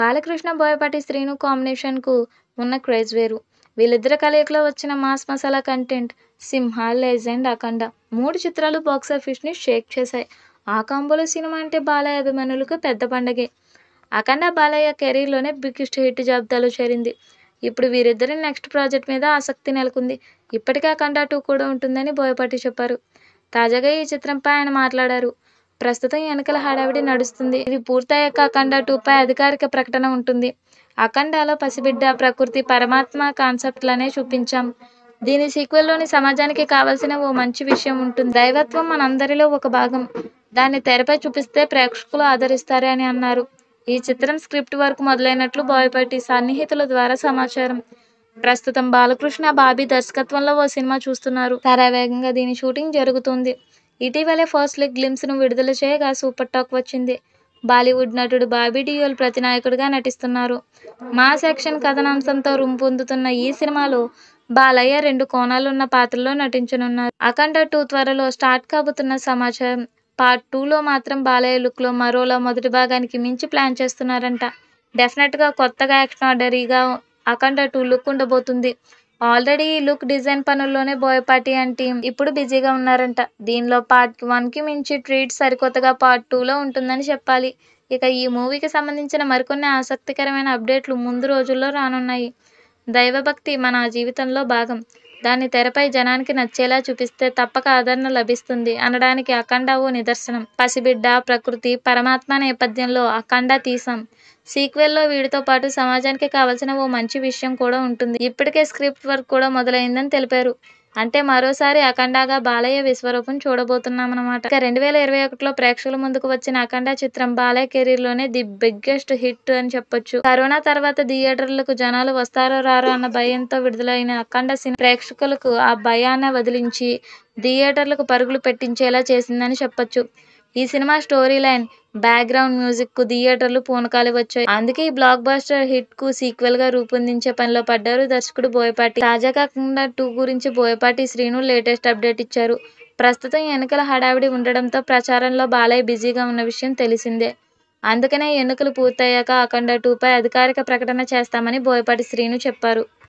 బాలకృష్ణ, బోయపాటి శ్రీను కాంబినేషన్‌కు ఉన్న క్రేజ్ వేరు. వీళ్ళిద్దరి కలయికలో వచ్చిన మాస్ మసాలా కంటెంట్ 'సింహ', 'లెజెండ్', 'అఖండ' 3 చిత్రాలు బాక్సాఫీస్‌ని షేక్ చేశాయి. ఆ కాంబోలో సినిమా అంటే బాలయ్య అభిమానులకు పెద్ద పండగే. 'అఖండ' బాలయ్య కెరీర్‌లోనే బిగ్గెస్ట్ హిట్ జాబితాలో చేరింది. ఇప్పుడు వీరిద్దరి నెక్స్ట్ ప్రాజెక్ట్ మీద ఆసక్తి నెలకొంది. ఇప్పటికే 'అఖండ 2' కూడా ఉంటుందని బోయపాటి చెప్పారు. తాజాగా ఈ చిత్రంపై ఆయన మాట్లాడారు. ప్రస్తుతం ఎన్నికల హడావిడి నడుస్తుంది. ఇది పూర్తయ్యాక 'అఖండ 2'పై అధికారిక ప్రకటన ఉంటుంది. 'అఖండ'లో పసిబిడ్డ, ప్రకృతి, పరమాత్మ కాన్సెప్ట్లనే చూపించాం. దీని సీక్వెల్‌లోని సమాజానికి కావాల్సిన ఓ మంచి విషయం ఉంటుంది. దైవత్వం మనందరిలో ఒక భాగం. దాన్ని తెరపై చూపిస్తే ప్రేక్షకులు ఆదరిస్తారు అని అన్నారు. ఈ చిత్రం స్క్రిప్ట్ వర్క్ మొదలైనట్లు బోయపాటి సన్నిహితుల ద్వారా సమాచారం. ప్రస్తుతం బాలకృష్ణ, బాబీ దర్శకత్వంలో ఓ సినిమా చూస్తున్నారు. శరవేగంగా దీని షూటింగ్ జరుగుతోంది. ఇటీవలే ఫస్ట్ లుక్ గ్లింప్స్‌ను విడుదల చేయగా సూపర్ టాక్ వచ్చింది. బాలీవుడ్ నటుడు బాబీ డియోల్ ప్రతినాయకుడిగా నటిస్తున్నారు. మాస్ యాక్షన్ కథాంశంతో రూపొందుతున్న ఈ సినిమాలో బాలయ్య 2 కోణాలున్న పాత్రలో నటించనున్నారు. 'అఖండ 2' త్వరలో స్టార్ట్ కాబోతున్న సమాచారం. పార్ట్ 2లో మాత్రం బాలయ్య లుక్‌లో మరోలా మొదటి భాగానికి మించి ప్లాన్ చేస్తున్నారంట. డెఫినెట్‌గా కొత్తగా ఎక్స్ట్రార్డినరీగా 'అఖండ 2' లుక్ ఉండబోతుంది. ఆల్రెడీ ఈ లుక్ డిజైన్ పనుల్లోనే బోయపాటి అండ్ టీమ్ ఇప్పుడు బిజీగా ఉన్నారంట. దీనిలో పార్ట్ 1కి మించి ట్రీట్ సరికొత్తగా పార్ట్ 2లో ఉంటుందని చెప్పాలి. ఇక ఈ మూవీకి సంబంధించిన మరికొన్ని ఆసక్తికరమైన అప్డేట్లు ముందు రోజుల్లో రానున్నాయి. దైవభక్తి మన జీవితంలో భాగం. దాన్ని తెరపై జనానికి నచ్చేలా చూపిస్తే తప్పక ఆదరణ లభిస్తుంది అనడానికి 'అఖండ' ఓ నిదర్శనం. పసిబిడ్డ, ప్రకృతి, పరమాత్మ నేపథ్యంలో 'అఖండ' తీశాం. సీక్వెల్‌లో వీటితో పాటు సమాజానికి కావాల్సిన ఓ మంచి విషయం కూడా ఉంటుంది. ఇప్పటికే స్క్రిప్ట్ వర్క్ కూడా మొదలైందని తెలిపారు. అంటే మరోసారి 'అఖండ'గా బాలయ్య విశ్వరూపం చూడబోతున్నామన్నమాట. ఇక 2021లో ప్రేక్షకుల ముందుకు వచ్చిన 'అఖండ' చిత్రం బాలయ్య కెరీర్‌లోనే ది బిగ్గెస్ట్ హిట్ అని చెప్పొచ్చు. కరోనా తర్వాత థియేటర్లకు జనాలు వస్తారో రారో అన్న భయంతో విడుదలైన 'అఖండ' సినిమా ప్రేక్షకులకు ఆ భయాన్ని వదిలించి థియేటర్లకు పరుగులు పెట్టించేలా చేసిందని చెప్పొచ్చు. ఈ cinema story line, background music థియేటర్లు పూనకాలు వచ్చాయి. అందుకే ఈ బ్లాక్ బస్టర్ హిట్‌కు సీక్వెల్‌గా రూపొందించే పనిలో పడ్డారు దర్శకుడు బోయపాటి. తాజాగా 'అఖండ 2' గురించి బోయపాటి శ్రీను లేటెస్ట్ అప్డేట్ ఇచ్చారు. ప్రస్తుతం ఎన్నికల హడావిడి ఉండడంతో ప్రచారంలో బాలయ్య బిజీగా ఉన్న విషయం తెలిసిందే. అందుకనే ఎన్నికలు పూర్తయ్యాక 'అఖండ 2'పై అధికారిక ప్రకటన చేస్తామని బోయపాటి శ్రీను చెప్పారు.